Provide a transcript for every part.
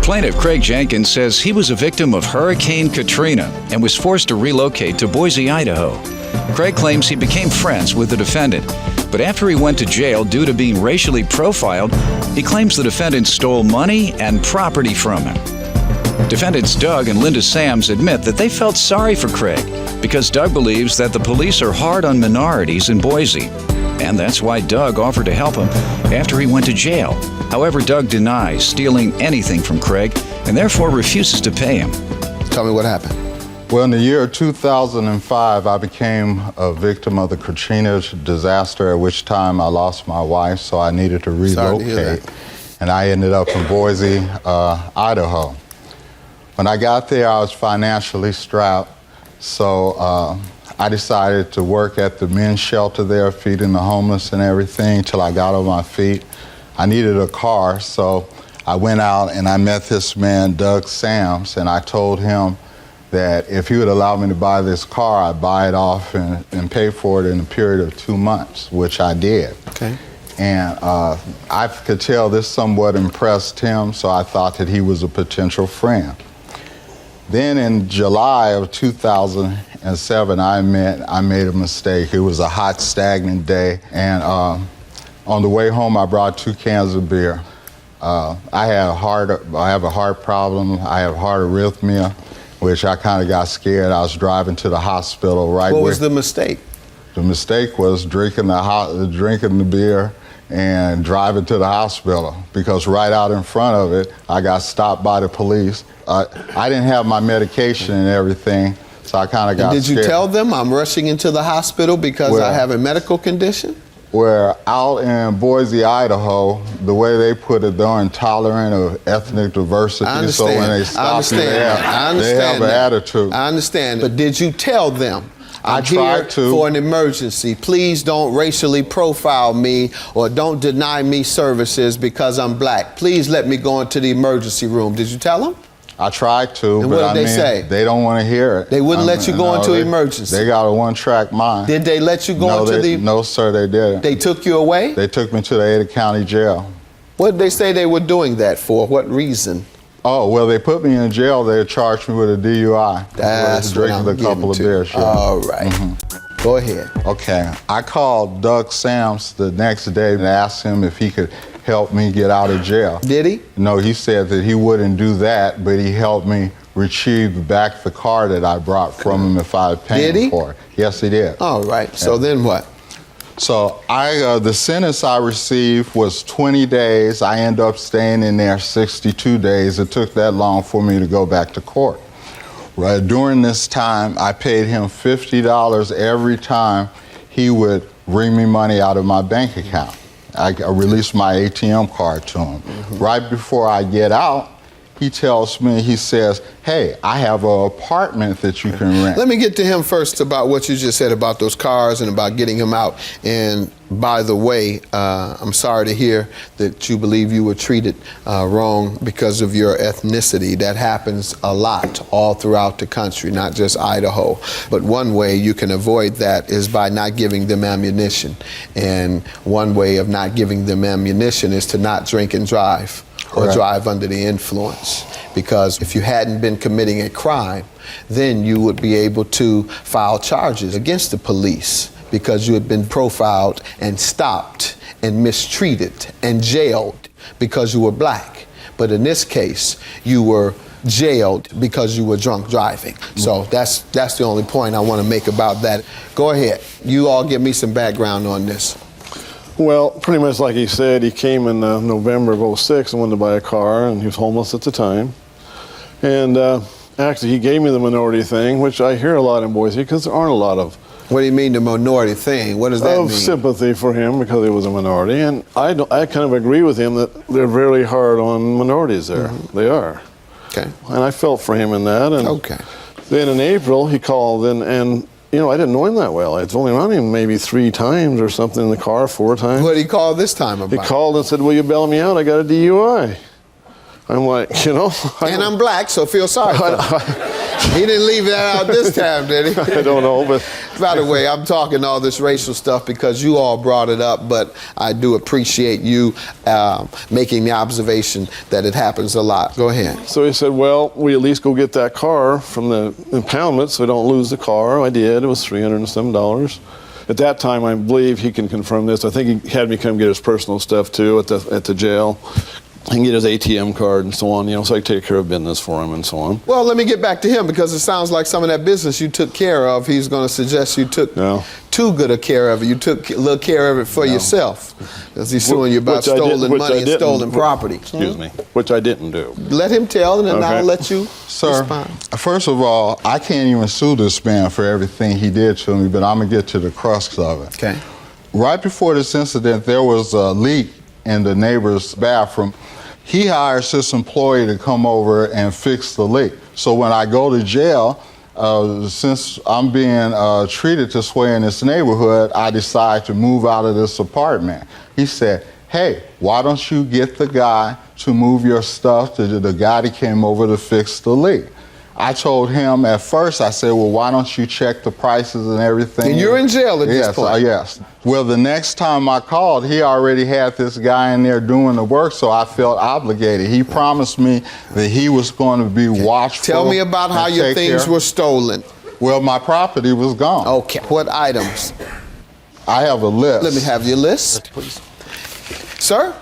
Plaintiff Craig Jenkins says he was a victim of Hurricane Katrina and was forced to relocate to Boise, Idaho. Craig claims he became friends with the defendant, but after he went to jail due to being racially profiled, he claims the defendant stole money and property from him. Defendants Doug and Linda Sams admit that they felt sorry for Craig because Doug believes that the police are hard on minorities in Boise, and that's why Doug offered to help him after he went to jail. However, Doug denies stealing anything from Craig and therefore refuses to pay him. Tell me what happened. Well, in the year 2005, I became a victim of the Katrina disaster, at which time I lost my wife, so I needed to relocate. And I ended up in Boise, Idaho. When I got there, I was financially strapped, so I decided to work at the men's shelter there, feeding the homeless and everything, till I got on my feet. I needed a car, so I went out and I met this man, Doug Sams, and I told him that if he would allow me to buy this car, I'd buy it off and pay for it in a period of 2 months, which I did. Okay. And I could tell this somewhat impressed him, so I thought that he was a potential friend. Then in July of 2007, I made a mistake. It was a hot, stagnant day, and on the way home, I brought 2 cans of beer. I have a heart problem. I have heart arrhythmia, which I kind of got scared. I was driving to the hospital right. What was the mistake? The mistake was drinking the beer and driving to the hospital, because right out in front of it, I got stopped by the police. I didn't have my medication and everything, so I kind of got scared. Did you tell them I'm rushing into the hospital because I have a medical condition? Where out in Boise, Idaho, the way they put it, they're intolerant of ethnic diversity. So when they stop you, they have an attitude. I understand. But did you tell them? I tried to. For an emergency. Please don't racially profile me or don't deny me services because I'm black. Please let me go into the emergency room. Did you tell them? I tried to, and but what did they say? They don't want to hear it. They wouldn't let you go into emergency? They got a one-track mind. Did they let you go into the... No, sir, they didn't. They took you away? They took me to the Ada County Jail. What did they say they were doing that for? What reason? Oh, well, they put me in jail. They charged me with a DUI. That's what I'm drinking a couple of beers. Sure. All right. Go ahead. Okay. I called Doug Sams the next day and asked him if he could help me get out of jail. Did he? No, he said that he wouldn't do that, but he helped me retrieve back the car that I brought from him if I had paid him for it. Yes, he did. All right. So then what? So the sentence I received was 20 days. I ended up staying in there 62 days. It took that long for me to go back to court. Right during this time, I paid him $50 every time he would bring me money out of my bank account. I released my ATM card to him. Right before I get out, he tells me, he says, hey, I have an apartment that you can rent. Let me get to him first about what you just said about those cars and about getting him out. And by the way, I'm sorry to hear that you believe you were treated wrong because of your ethnicity. That happens a lot all throughout the country, not just Idaho. But one way you can avoid that is by not giving them ammunition. And one way of not giving them ammunition is to not drink and drive. Or drive under the influence. Because if you hadn't been committing a crime, then you would be able to file charges against the police because you had been profiled and stopped and mistreated and jailed because you were black. But in this case, you were jailed because you were drunk driving. So that's the only point I want to make about that. Go ahead. You all give me some background on this. Well, pretty much like he said, he came in November of '06 and wanted to buy a car, and he was homeless at the time. And actually, he gave me the minority thing, which I hear a lot in Boise, because there aren't a lot of... What do you mean, the minority thing? What does that mean? Of sympathy for him, because he was a minority. And I kind of agree with him that they're very hard on minorities there. They are. Okay. And I felt for him in that. And then in April, he called and you know, I didn't know him that well. I'd only run him maybe 3 times or something in the car, 4 times. What did he call this time about? He called and said, will you bail me out? I got a DUI. I'm like, you know. And I'm black, so feel sorry for He didn't leave that out this time, did he? I don't know, but By the way, I'm talking all this racial stuff because you all brought it up, but I do appreciate you making the observation that it happens a lot. Go ahead. so he said, well, we at least go get that car from the impoundment so we don't lose the car. I did. It was $300 and some dollars. At that time, I believe he can confirm this. I think he had me come get his personal stuff too at the jail. He can get his ATM card and so on, you know, so I take care of business for him and so on. Well, let me get back to him because it sounds like some of that business you took care of, he's going to suggest you took too good a care of it. You took a little care of it for yourself because he's suing you about stolen money and stolen property. Excuse me, which I didn't do. Let him tell and then I'll let you Sir, respond. first of all, I can't even sue this man for everything he did to me, but I'm going to get to the crux of it. Okay. Right before this incident, there was a leak in the neighbor's bathroom. He hires this employee to come over and fix the leak. So when I go to jail, since I'm being treated this way in this neighborhood, I decide to move out of this apartment. He said, hey, why don't you get the guy to move your stuff to the guy that came over to fix the leak? I told him at first, I said, well, why don't you check the prices and everything? And you're in jail at this point. Yes. Well, the next time I called, he already had this guy in there doing the work, so I felt obligated. He promised me that he was going to be watchful. Tell me about how your things were stolen. Well, my property was gone. Okay. What items? I have a list. Let me have your list, please. Sir?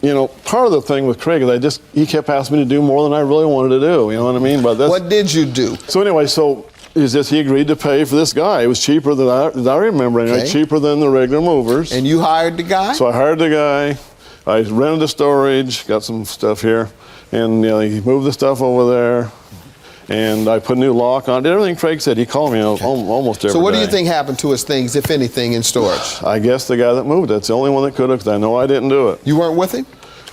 You know, part of the thing with Craig is he kept asking me to do more than I really wanted to do. You know what I mean? But what did you do? So anyway, he agreed to pay for this guy. It was cheaper than I remember anyway, Okay. cheaper than the regular movers. And you hired the guy? So I hired the guy. I rented the storage, got some stuff here, and he moved the stuff over there. And I put a new lock on. Did everything Craig said. He called me almost every day. So what do you think happened to his things, if anything, in storage? I guess the guy that moved it. That's the only one that could have, because I know I didn't do it. You weren't with him?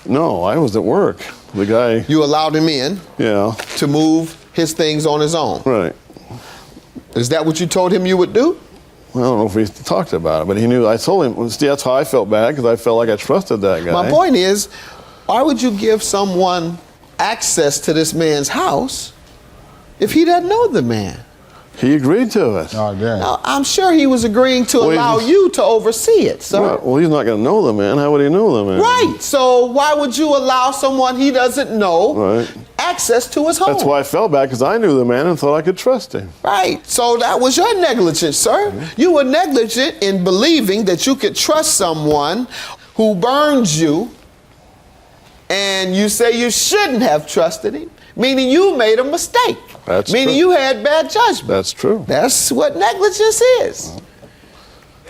No, I was at work. The guy. You allowed him in to move his things on his own? Right. Is that what you told him you would do? Well, I don't know if we talked about it, but he knew. I told him. See, that's how I felt bad, because I felt like I trusted that guy. My point is, why would you give someone access to this man's house if he doesn't know the man? He agreed to it. Oh, damn. Now, I'm sure he was agreeing to allow you to oversee it, sir. Well, he's not going to know the man. How would he know the man? Right. So why would you allow someone he doesn't know access to his home? That's why I felt bad, because I knew the man and thought I could trust him. Right. So that was your negligence, sir. You were negligent in believing that you could trust someone who burns you, and you say you shouldn't have trusted him, meaning you made a mistake. That's meaning true. you had bad judgment. That's true. That's what negligence is.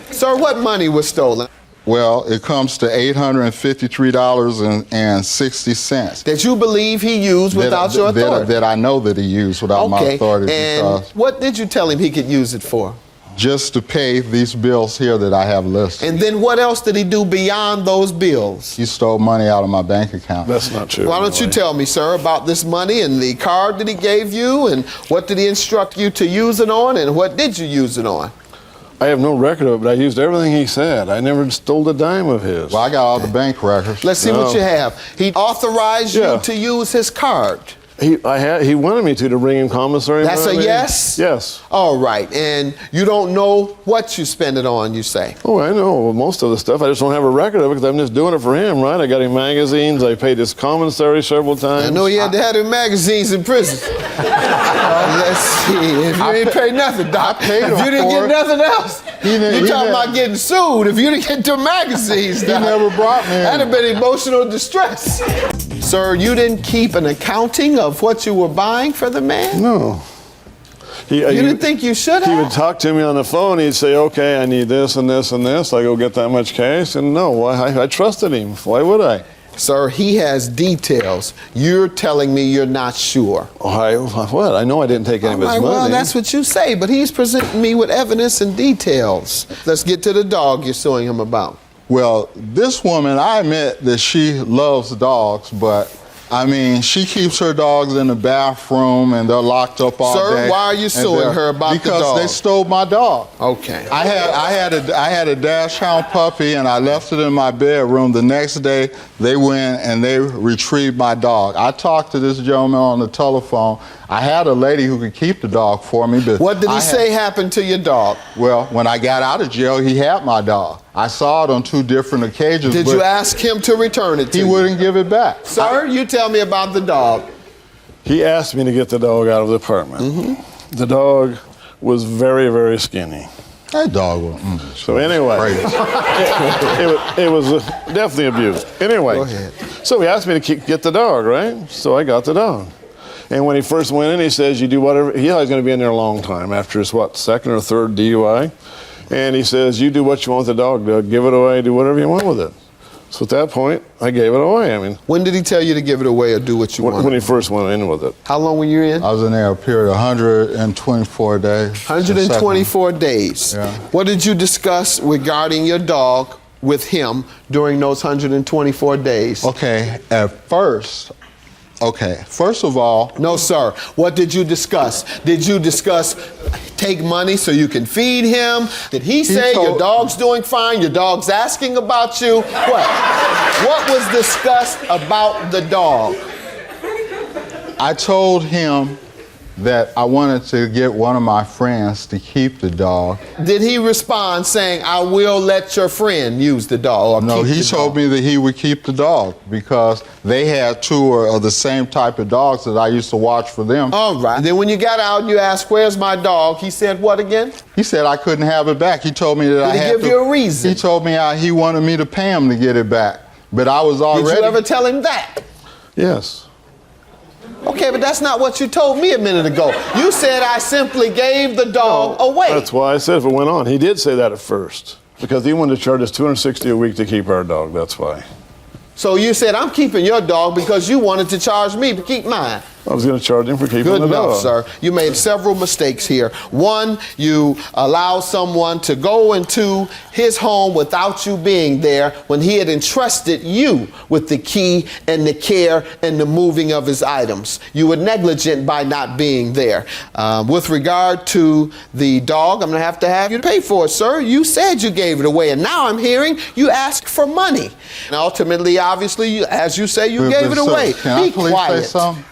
Sir, what money was stolen? Well, it comes to $853.60. That you believe he used without your authority? That I know that he used without my authority. And what did you tell him he could use it for? Just to pay these bills here that I have listed. And then what else did he do beyond those bills? He stole money out of my bank account. That's not true. Why don't you tell me, sir, about this money and the card that he gave you, and what did he instruct you to use it on, and what did you use it on? I have no record of it, but I used everything he said. I never stole a dime of his. Well, I got all the bank records. Let's see what you have. He authorized you to use his card. He wanted me to bring him commissary. That's a yes? Yes. All right. And you don't know what you spend it on, you say? Oh, I know most of the stuff. I just don't have a record of it because I'm just doing it for him, right? I got him magazines. I paid his commissary several times. I know you had to have him magazines in prison. Let's see. If you didn't pay nothing, Doc. If you didn't get nothing else, you're talking about getting sued. If you didn't get the magazines, Doc, he never brought me. That'd have been emotional distress. Sir, you didn't keep an accounting of what you were buying for the man? No. You didn't think you should have? He would talk to me on the phone. He'd say, okay, I need this and this and this. I go get that much cash. And no, I trusted him. Why would I? Sir, he has details. You're telling me you're not sure. What? I know I didn't take any of his money. Well, that's what you say, but he's presenting me with evidence and details. Let's get to the dog you're suing him about. Well, this woman, I admit that she loves dogs, but I mean, she keeps her dogs in the bathroom and they're locked up all day. Sir, why are you suing her about the dog? Because they stole my dog. Okay. I had a Dachshund puppy and I left it in my bedroom. The next day, they went and they retrieved my dog. I talked to this gentleman on the telephone. I had a lady who could keep the dog for me, but What did he say happened to your dog? Well, when I got out of jail, he had my dog. I saw it on 2 different occasions. Did but you ask him to return it to you? He wouldn't give it back. Sir, you tell me about the dog. He asked me to get the dog out of the apartment. The dog was very, very skinny. That dog was. So anyway, Crazy. it was definitely abused. Anyway, Go ahead. so he asked me to get the dog, right? So I got the dog. And when he first went in, he says, you do whatever. He thought he was going to be in there a long time after his, second or third DUI. And he says, you do what you want with the dog, Doug. Give it away, do whatever you want with it. So at that point, I gave it away. I mean, When did he tell you to give it away or do what you wanted? when he first went in with it. How long were you in? I was in there a period of 124 days. 124 days. Yeah. What did you discuss regarding your dog with him during those 124 days? Okay, first of all, No, sir. What did you discuss? Did you discuss take money so you can feed him? Did he say your dog's doing fine? Your dog's asking about you? What? What was discussed about the dog? I told him that I wanted to get one of my friends to keep the dog. Did he respond saying, I will let your friend use the dog? Or No, keep he the told dog? me that he would keep the dog because they had 2 of the same type of dogs that I used to watch for them. All right. Then when you got out and you asked, where's my dog? He said what again? He said I couldn't have it back. He told me that I Did he had give to. you a reason? He told me he wanted me to pay him to get it back, but I was already. Did you ever tell him that? Yes. Okay, but that's not what you told me a minute ago. You said I simply gave the dog away. That's why I said if it went on. He did say that at first because he wanted to charge us $260 a week to keep our dog. That's why. So you said I'm keeping your dog because you wanted to charge me to keep mine. I was going to charge him for keeping Good the dog. enough, sir. You made several mistakes here. One, you allowed someone to go into his home without you being there when he had entrusted you with the key and the care and the moving of his items. You were negligent by not being there. With regard to the dog, I'm going to have you pay for it, sir. You said you gave it away, and now I'm hearing you ask for money. And ultimately, obviously, as you say, you gave it Sir, away. Can I Be please quiet. say something?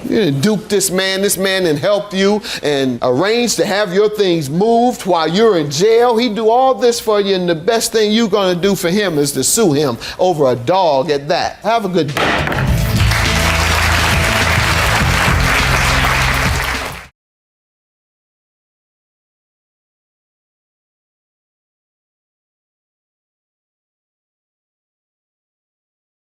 You didn't dupe this man and help you and arrange to have your things moved while you're in jail. He do all this for you, and the best thing you're gonna do for him is to sue him over a dog at that. Have a good day.